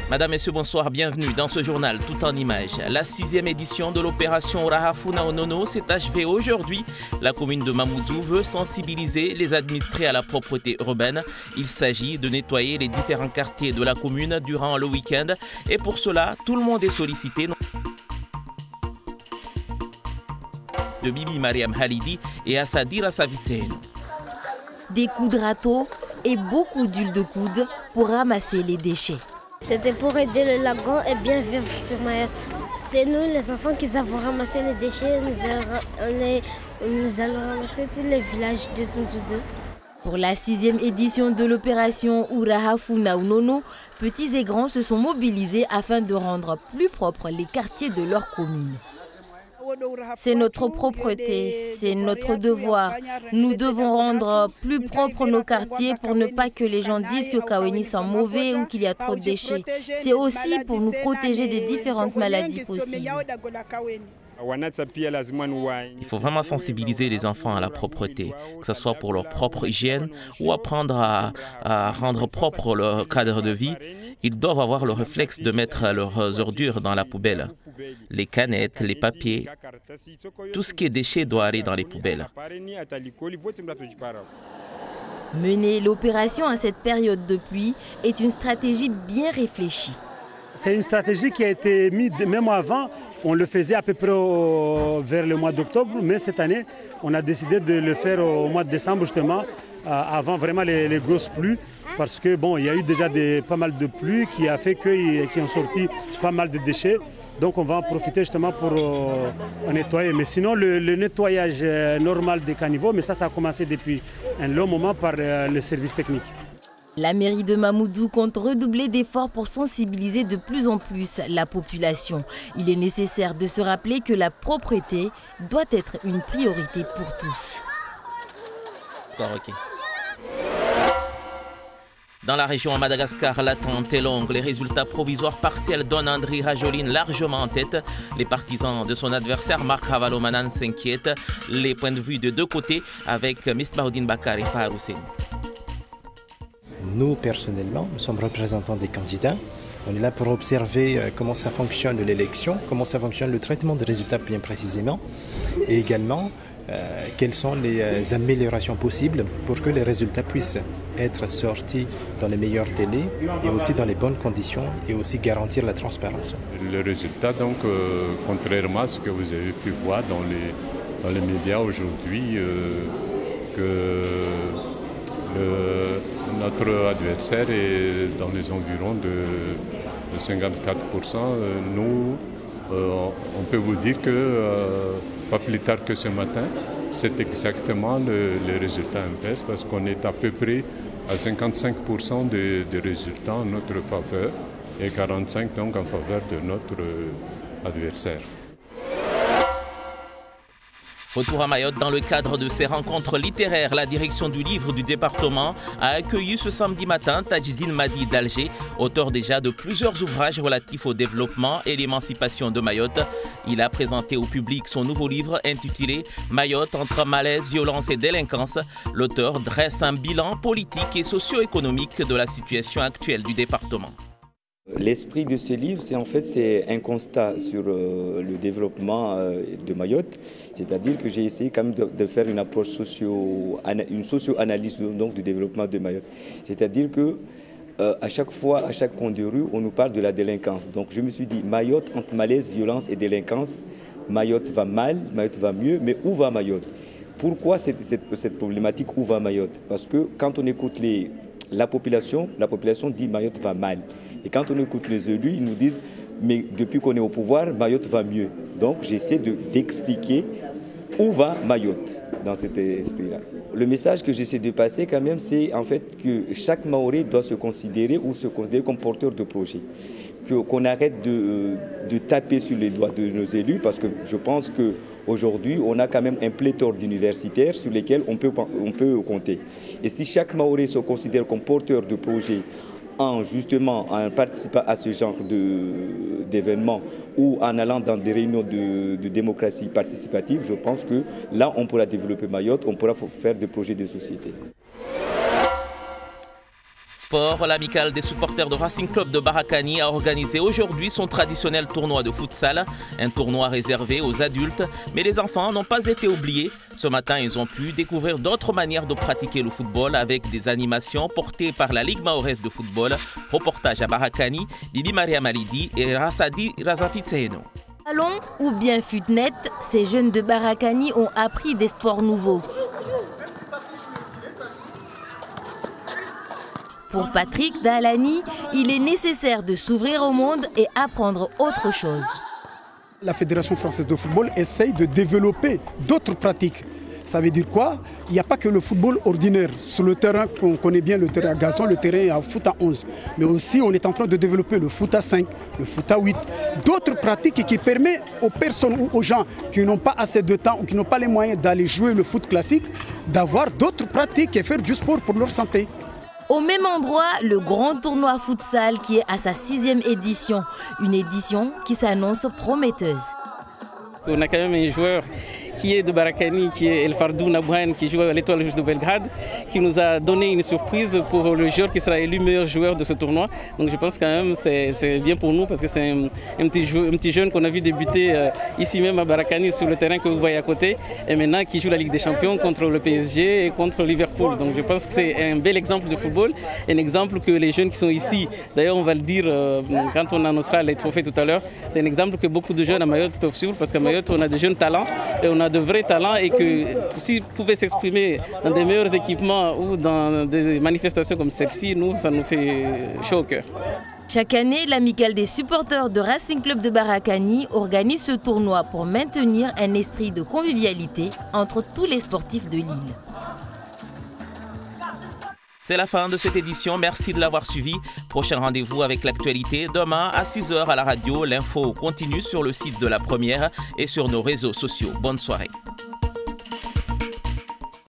Madame, Messieurs, bonsoir, bienvenue dans ce journal tout en images. La 6e édition de l'opération Rahafuna Onono s'est achevée aujourd'hui. La commune de Mamoudzou veut sensibiliser les administrés à la propreté urbaine. Il s'agit de nettoyer les différents quartiers de la commune durant le week-end. Et pour cela, tout le monde est sollicité. De Bibi Mariam Halidi et Assadira Savitel. Des coups de râteau et beaucoup d'huile de coude pour ramasser les déchets. C'était pour aider le lagon et bien vivre sur Mayotte. C'est nous les enfants qui avons ramassé les déchets. Nous allons ramasser tous les villages de Zunzudu. Pour la 6e édition de l'opération Rahafuna Onono, petits et grands se sont mobilisés afin de rendre plus propres les quartiers de leur commune. C'est notre propreté, c'est notre devoir. Nous devons rendre plus propres nos quartiers pour ne pas que les gens disent que Kaweni sent mauvais ou qu'il y a trop de déchets. C'est aussi pour nous protéger des différentes maladies possibles. Il faut vraiment sensibiliser les enfants à la propreté, que ce soit pour leur propre hygiène ou apprendre à rendre propre leur cadre de vie. Ils doivent avoir le réflexe de mettre leurs ordures dans la poubelle. Les canettes, les papiers, tout ce qui est déchets doit aller dans les poubelles. Mener l'opération à cette période de pluie est une stratégie bien réfléchie. C'est une stratégie qui a été mise même avant. On le faisait à peu près vers le mois d'octobre, mais cette année, on a décidé de le faire au mois de décembre justement, avant vraiment les grosses pluies, parce que bon, il y a eu déjà pas mal de pluie qui a fait qu'ils ont sorti pas mal de déchets. Donc on va en profiter justement pour nettoyer. Mais sinon, le nettoyage normal des caniveaux, mais ça a commencé depuis un long moment par le service technique. La mairie de Mamoudzou compte redoubler d'efforts pour sensibiliser de plus en plus la population. Il est nécessaire de se rappeler que la propreté doit être une priorité pour tous. Dans la région à Madagascar, l'attente est longue. Les résultats provisoires partiels donnent Andry Rajoelina largement en tête. Les partisans de son adversaire, Marc Ravalomanan, s'inquiètent. Les points de vue de deux côtés avec Misbahoudine Bakar et Fahar Hussein. Nous, personnellement, nous sommes représentants des candidats. On est là pour observer comment ça fonctionne l'élection, comment ça fonctionne le traitement des résultats bien précisément, et également quelles sont les améliorations possibles pour que les résultats puissent être sortis dans les meilleurs délais et aussi dans les bonnes conditions et aussi garantir la transparence. Le résultat, donc, contrairement à ce que vous avez pu voir dans les médias aujourd'hui, que notre adversaire est dans les environs de 54%. Nous, on peut vous dire que pas plus tard que ce matin, c'est exactement le résultat inverse parce qu'on est à peu près à 55% des résultats en notre faveur et 45% donc en faveur de notre adversaire. Retour à Mayotte dans le cadre de ces rencontres littéraires. La direction du livre du département a accueilli ce samedi matin Tajdine Madi d'Alger, auteur déjà de plusieurs ouvrages relatifs au développement et l'émancipation de Mayotte. Il a présenté au public son nouveau livre intitulé Mayotte entre malaise, violence et délinquance. L'auteur dresse un bilan politique et socio-économique de la situation actuelle du département. L'esprit de ce livre, c'est un constat sur le développement de Mayotte, c'est-à-dire que j'ai essayé quand même de faire une approche socio-analyse donc du développement de Mayotte. C'est-à-dire que à chaque fois, à chaque coin de rue, on nous parle de la délinquance. Donc je me suis dit, Mayotte entre malaise, violence et délinquance, Mayotte va mal, Mayotte va mieux, mais où va Mayotte? Pourquoi cette problématique, où va Mayotte? Parce que quand on écoute la population dit Mayotte va mal. Et quand on écoute les élus, ils nous disent mais depuis qu'on est au pouvoir, Mayotte va mieux. Donc j'essaie d'expliquer où va Mayotte dans cet esprit-là. Le message que j'essaie de passer quand même, c'est en fait que chaque Maoré doit se considérer comme porteur de projet. Qu'on arrête de taper sur les doigts de nos élus parce que je pense qu'aujourd'hui, on a quand même un pléthore d'universitaires sur lesquels on peut compter. Et si chaque Maoré se considère comme porteur de projet en participant à ce genre d'événements ou en allant dans des réunions de démocratie participative, je pense que là, on pourra développer Mayotte, on pourra faire des projets de société. sport, l'amicale des supporters de Racing Club de Barakani a organisé aujourd'hui son traditionnel tournoi de futsal, un tournoi réservé aux adultes, mais les enfants n'ont pas été oubliés. Ce matin, ils ont pu découvrir d'autres manières de pratiquer le football avec des animations portées par la Ligue mahoraise de football. Reportage à Barakani, Bibi Maria Malidi et Rassadi Razafitseno. Ballon ou bien futnet, ces jeunes de Barakani ont appris des sports nouveaux. Pour Patrick Dalani, il est nécessaire de s'ouvrir au monde et apprendre autre chose. La Fédération française de football essaye de développer d'autres pratiques. Ça veut dire quoi? Il n'y a pas que le football ordinaire. Sur le terrain, on connaît bien le terrain à gazon, le terrain à foot à 11. Mais aussi, on est en train de développer le foot à 5, le foot à 8. D'autres pratiques qui permettent aux personnes ou aux gens qui n'ont pas assez de temps ou qui n'ont pas les moyens d'aller jouer le foot classique, d'avoir d'autres pratiques et faire du sport pour leur santé. Au même endroit, le grand tournoi futsal qui est à sa 6e édition. Une édition qui s'annonce prometteuse. On a quand même un joueur qui est de Barakani, qui est El Fardou Nabouhan, qui joue à l'Étoile Rouge de Belgrade, qui nous a donné une surprise pour le joueur qui sera élu meilleur joueur de ce tournoi. Donc je pense quand même que c'est bien pour nous parce que c'est un petit jeune qu'on a vu débuter ici même à Barakani sur le terrain que vous voyez à côté et maintenant qui joue la Ligue des Champions contre le PSG et contre Liverpool. Donc je pense que c'est un bel exemple de football, un exemple que les jeunes qui sont ici, d'ailleurs on va le dire quand on annoncera les trophées tout à l'heure, c'est un exemple que beaucoup de jeunes à Mayotte peuvent suivre parce qu'à Mayotte on a de jeunes talents et on a de vrais talents et que s'ils pouvaient s'exprimer dans des meilleurs équipements ou dans des manifestations comme celle-ci, nous, ça nous fait chaud au cœur. Chaque année, l'amicale des supporters de Racing Club de Barakani organise ce tournoi pour maintenir un esprit de convivialité entre tous les sportifs de l'île. C'est la fin de cette édition, merci de l'avoir suivi. Prochain rendez-vous avec l'actualité demain à 6h à la radio. L'info continue sur le site de La Première et sur nos réseaux sociaux. Bonne soirée.